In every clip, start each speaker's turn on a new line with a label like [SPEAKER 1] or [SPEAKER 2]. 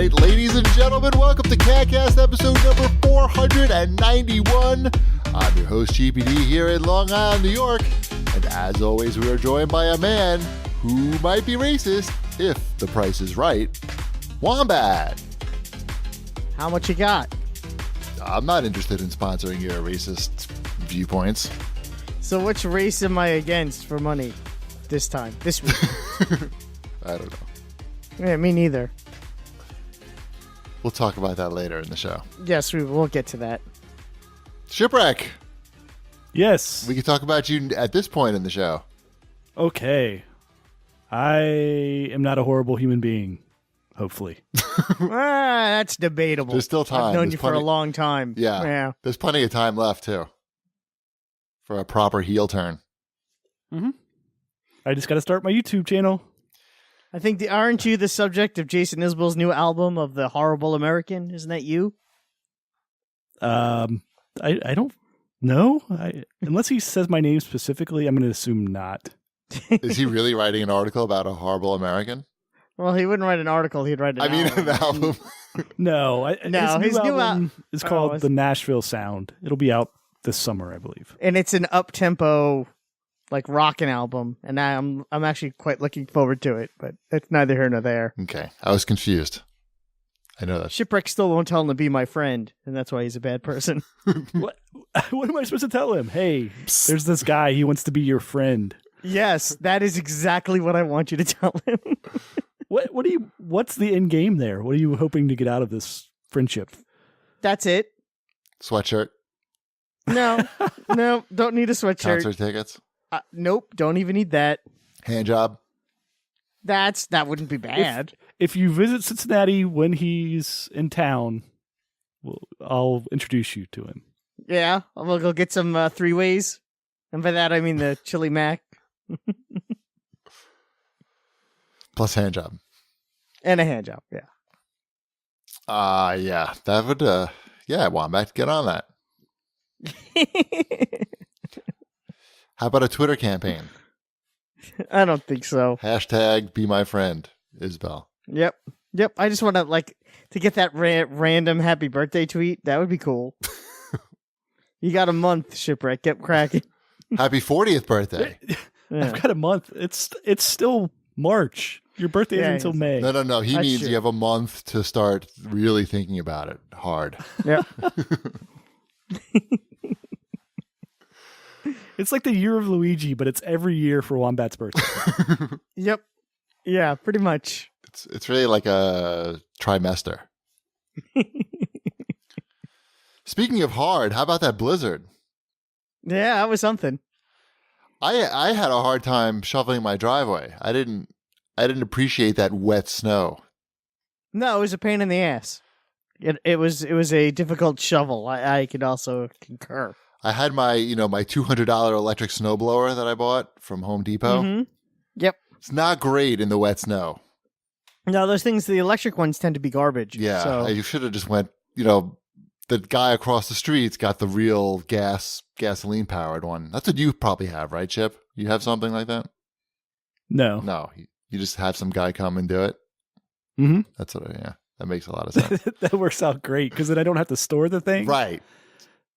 [SPEAKER 1] right, ladies and gentlemen, welcome to CAGCast episode number 491. I'm your host, GPD, here in Long Island, New York. And as always, we are joined by a man who might be racist if the price is right, Wombat.
[SPEAKER 2] How much you got?
[SPEAKER 1] I'm not interested in sponsoring your racist viewpoints.
[SPEAKER 2] So which race am I against for money this week?
[SPEAKER 1] I don't know.
[SPEAKER 2] Yeah, me neither.
[SPEAKER 1] We'll talk about that later in the show.
[SPEAKER 2] Yes, we will get to that.
[SPEAKER 1] Shipwreck.
[SPEAKER 3] Yes.
[SPEAKER 1] We can talk about you at this point in the show.
[SPEAKER 3] Okay. I am not a horrible human being, hopefully.
[SPEAKER 2] That's debatable.
[SPEAKER 1] There's still time.
[SPEAKER 2] I've known
[SPEAKER 1] There's
[SPEAKER 2] you for a long time.
[SPEAKER 1] Yeah. There's plenty of time left, too, for a proper heel turn.
[SPEAKER 3] Mm-hmm. I just got to start my YouTube channel.
[SPEAKER 2] I think, aren't you the subject of Jason Isbell's new album of The Horrible American? Isn't that you?
[SPEAKER 3] I don't know. Unless he says my name specifically, I'm going to assume not.
[SPEAKER 1] Is he really writing an article about a horrible American?
[SPEAKER 2] Well, he wouldn't write an article. He'd write an album.
[SPEAKER 3] No. His new album is called The Nashville Sound. It'll be out this summer, I believe.
[SPEAKER 2] And it's an up-tempo, like, rockin' album. And I'm actually quite looking forward to it. But it's neither here nor there.
[SPEAKER 1] Okay. I was confused. I know that.
[SPEAKER 2] Shipwreck still won't tell him to be my friend. And that's why he's a bad person.
[SPEAKER 3] What am I supposed to tell him? Hey, there's this guy. He wants to be your friend.
[SPEAKER 2] Yes, that is exactly what I want you to tell him.
[SPEAKER 3] What's the end game there? What are you hoping to get out of this friendship?
[SPEAKER 2] That's it.
[SPEAKER 1] Sweatshirt.
[SPEAKER 2] No, don't need a sweatshirt.
[SPEAKER 1] Concert tickets.
[SPEAKER 2] Nope, don't even need that.
[SPEAKER 1] Hand job.
[SPEAKER 2] That wouldn't be bad.
[SPEAKER 3] If you visit Cincinnati when he's in town, I'll introduce you to him.
[SPEAKER 2] Yeah, we'll go get some three-ways. And by that, I mean the Chili Mac.
[SPEAKER 1] Plus hand job.
[SPEAKER 2] And a hand job, yeah.
[SPEAKER 1] Yeah. That would, Wombat, get on that. How about a Twitter campaign?
[SPEAKER 2] I don't think so.
[SPEAKER 1] Hashtag be my friend, Isbell.
[SPEAKER 2] Yep. I just want to get that random happy birthday tweet. That would be cool. You got a month, Shipwreck. Get cracking.
[SPEAKER 1] Happy 40th birthday.
[SPEAKER 3] Yeah. I've got a month. It's still March. Your birthday isn't until May.
[SPEAKER 1] No. He means you have a month to start really thinking about it hard.
[SPEAKER 2] Yep.
[SPEAKER 3] It's like the year of Luigi, but it's every year for Wombat's birthday.
[SPEAKER 2] Yep. Yeah, pretty much.
[SPEAKER 1] It's really like a trimester. Speaking of hard, how about that blizzard?
[SPEAKER 2] Yeah, that was something.
[SPEAKER 1] I had a hard time shoveling my driveway. I didn't appreciate that wet snow.
[SPEAKER 2] No, it was a pain in the ass. It was a difficult shovel. I could also concur.
[SPEAKER 1] I had my my $200 electric snowblower that I bought from Home Depot.
[SPEAKER 2] Mm-hmm. Yep.
[SPEAKER 1] It's not great in the wet snow.
[SPEAKER 2] No, those things, the electric ones tend to be garbage.
[SPEAKER 1] Yeah,
[SPEAKER 2] so.
[SPEAKER 1] you should have just went, the guy across the street's got the real gasoline powered one. That's what you probably have, right, Chip? You have something like that?
[SPEAKER 3] No.
[SPEAKER 1] No, you just have some guy come and do it?
[SPEAKER 3] Mm-hmm.
[SPEAKER 1] That's that makes a lot of sense.
[SPEAKER 3] That works out great because then I don't have to store the thing.
[SPEAKER 1] Right.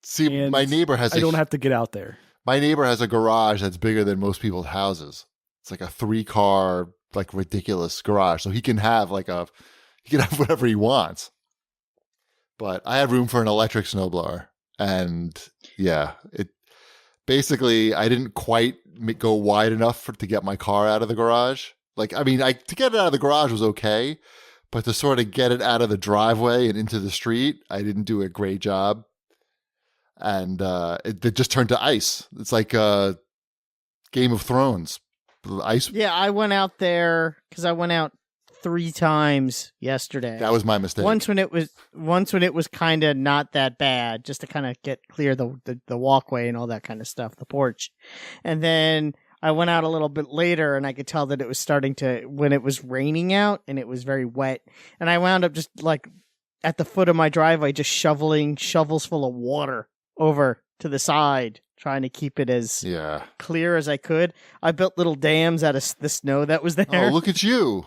[SPEAKER 1] See,
[SPEAKER 3] and
[SPEAKER 1] my neighbor has
[SPEAKER 3] I don't have to get out there.
[SPEAKER 1] My neighbor has a garage that's bigger than most people's houses. It's like a 3-car, like ridiculous garage. So he can have whatever he wants. But I have room for an electric snowblower. And it basically, I didn't quite go wide enough to get my car out of the garage. To get it out of the garage was okay. But to sort of get it out of the driveway and into the street, I didn't do a great job. And it just turned to ice. It's like Game of Thrones. Ice.
[SPEAKER 2] Yeah, I went out there because I went out 3 times yesterday.
[SPEAKER 1] That was my mistake.
[SPEAKER 2] Once when it was kind of not that bad, just to kind of clear the walkway and all that kind of stuff, the porch. And then I went out a little bit later, and I could tell that it was starting to, when it was raining out, and it was very wet. And I wound up just like at the foot of my driveway, just shoveling shovels full of water over to the side, trying to keep it as clear as I could. I built little dams out of the snow that was there.
[SPEAKER 1] Oh, look at you.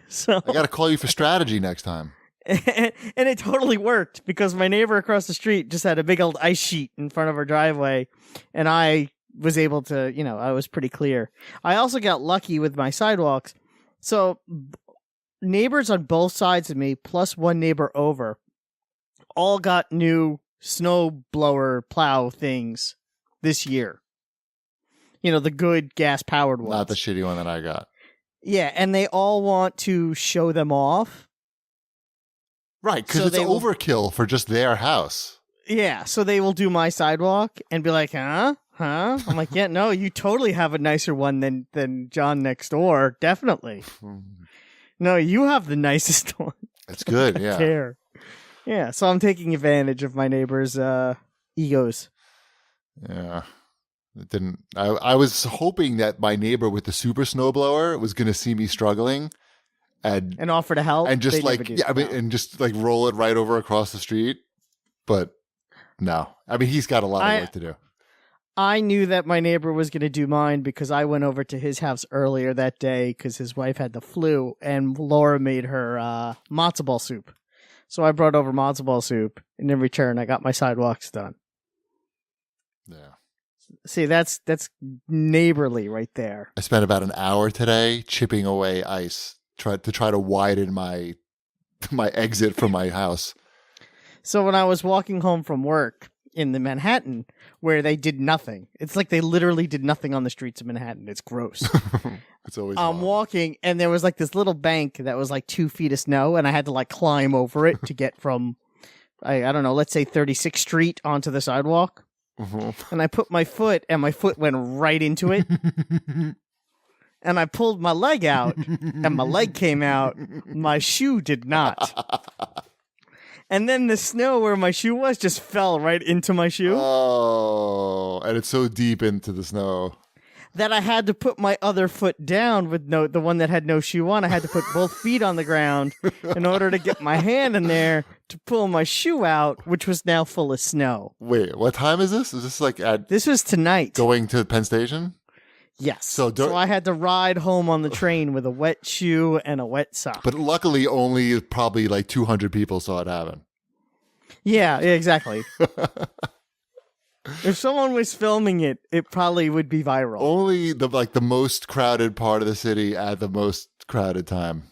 [SPEAKER 2] So
[SPEAKER 1] I got to call you for strategy next time.
[SPEAKER 2] And it totally worked because my neighbor across the street just had a big old ice sheet in front of her driveway, and I was able to, I was pretty clear. I also got lucky with my sidewalks. So neighbors on both sides of me, plus one neighbor over, all got new snow blower plow things this year. The good gas powered ones.
[SPEAKER 1] Not the shitty one that I got.
[SPEAKER 2] Yeah, and they all want to show them off.
[SPEAKER 1] Right, because it's overkill for just their house.
[SPEAKER 2] Yeah, so they will do my sidewalk and be like, huh? I'm like, yeah, no, you totally have a nicer one than John next door. Definitely. No, you have the nicest one.
[SPEAKER 1] It's good, yeah.
[SPEAKER 2] Care. Yeah, so I'm taking advantage of my neighbor's egos.
[SPEAKER 1] Yeah. It didn't. I was hoping that my neighbor with the super snowblower was going to see me struggling and
[SPEAKER 2] offer to help
[SPEAKER 1] and just and just like roll it right over across the street. But no, I mean, he's got a lot of work to do.
[SPEAKER 2] I knew that my neighbor was going to do mine because I went over to his house earlier that day because his wife had the flu and Laura made her matzo ball soup. So I brought over matzo ball soup, and in return, I got my sidewalks done.
[SPEAKER 1] Yeah.
[SPEAKER 2] See, that's neighborly right there.
[SPEAKER 1] I spent about an hour today chipping away ice to try to widen my exit from my house.
[SPEAKER 2] So when I was walking home from work in the Manhattan, where they did nothing, it's like they literally did nothing on the streets of Manhattan. It's gross.
[SPEAKER 1] It's always
[SPEAKER 2] I'm walking, and there was like this little bank that was like 2 feet of snow, and I had to like climb over it to get from, I don't know, let's say 36th Street onto the sidewalk.
[SPEAKER 1] Mm-hmm.
[SPEAKER 2] And I put my foot, and my foot went right into it. And I pulled my leg out, and my leg came out. My shoe did not. And then the snow where my shoe was just fell right into my shoe.
[SPEAKER 1] Oh, and it's so deep into the snow
[SPEAKER 2] that I had to put my other foot down with the one that had no shoe on. I had to put both feet on the ground in order to get my hand in there to pull my shoe out, which was now full of snow.
[SPEAKER 1] Wait, what time is this? Is this like
[SPEAKER 2] This was tonight.
[SPEAKER 1] Going to Penn Station?
[SPEAKER 2] Yes. So I had to ride home on the train with a wet shoe and a wet sock.
[SPEAKER 1] But luckily, only probably like 200 people saw it happen.
[SPEAKER 2] Yeah, exactly. If someone was filming it, it probably would be viral.
[SPEAKER 1] Only the most crowded part of the city at the most crowded time.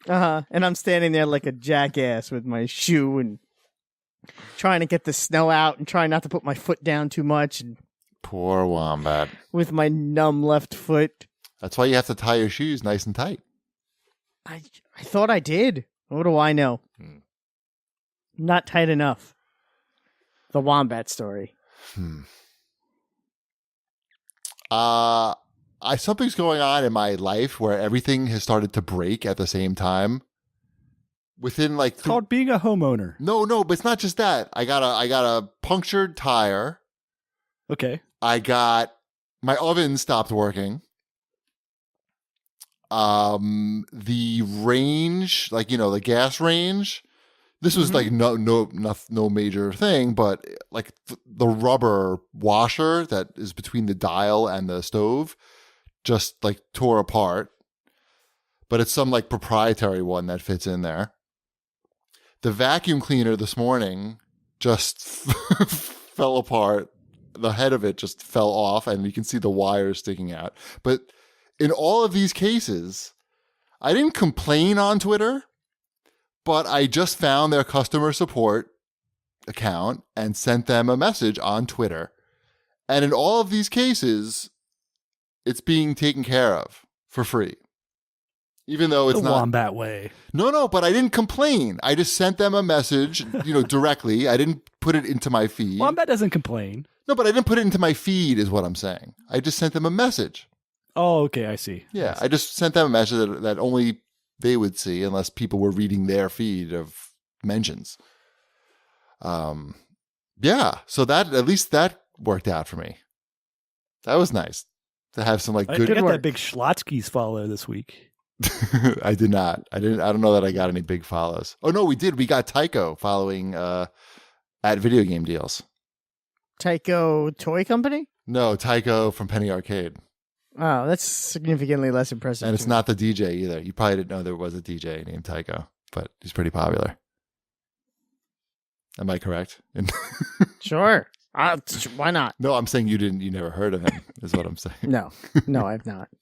[SPEAKER 2] And I'm standing there like a jackass with my shoe and trying to get the snow out and trying not to put my foot down too much. And
[SPEAKER 1] poor Wombat.
[SPEAKER 2] With my numb left foot.
[SPEAKER 1] That's why you have to tie your shoes nice and tight.
[SPEAKER 2] I thought I did. What do I know? Not tight enough. The Wombat story.
[SPEAKER 1] Something's going on in my life where everything has started to break at the same time. Within like
[SPEAKER 3] it's called being a homeowner.
[SPEAKER 1] No, but it's not just that. I got a punctured tire.
[SPEAKER 3] Okay.
[SPEAKER 1] I got my oven stopped working. The range, like the gas range. This was like no major thing, but like the rubber washer that is between the dial and the stove just like tore apart. But it's some like proprietary one that fits in there. The vacuum cleaner this morning just fell apart. The head of it just fell off and you can see the wires sticking out. But in all of these cases, I didn't complain on Twitter. But I just found their customer support account and sent them a message on Twitter. And in all of these cases, it's being taken care of for free. Even though it's
[SPEAKER 3] the Wombat way.
[SPEAKER 1] No, but I didn't complain. I just sent them a message, directly. I didn't put it into my feed.
[SPEAKER 3] Wombat doesn't complain.
[SPEAKER 1] No, but I didn't put it into my feed is what I'm saying. I just sent them a message.
[SPEAKER 3] Oh, okay, I see.
[SPEAKER 1] Yeah, I just sent them a message that only they would see unless people were reading their feed of mentions. Yeah, so that at least that worked out for me. That was nice to have some like good.
[SPEAKER 3] I got that big Schlotsky's follow this week.
[SPEAKER 1] I did not. I don't know that I got any big follows. Oh no, we did. We got Tycho following at Video Game Deals.
[SPEAKER 2] Tycho Toy Company?
[SPEAKER 1] No, Tycho from Penny Arcade.
[SPEAKER 2] Oh, that's significantly less impressive.
[SPEAKER 1] And it's not the DJ either. You probably didn't know there was a DJ named Tycho, but he's pretty popular. Am I correct?
[SPEAKER 2] Sure. Why not?
[SPEAKER 1] No, I'm saying you never heard of him, is what I'm saying.
[SPEAKER 2] No, I've not.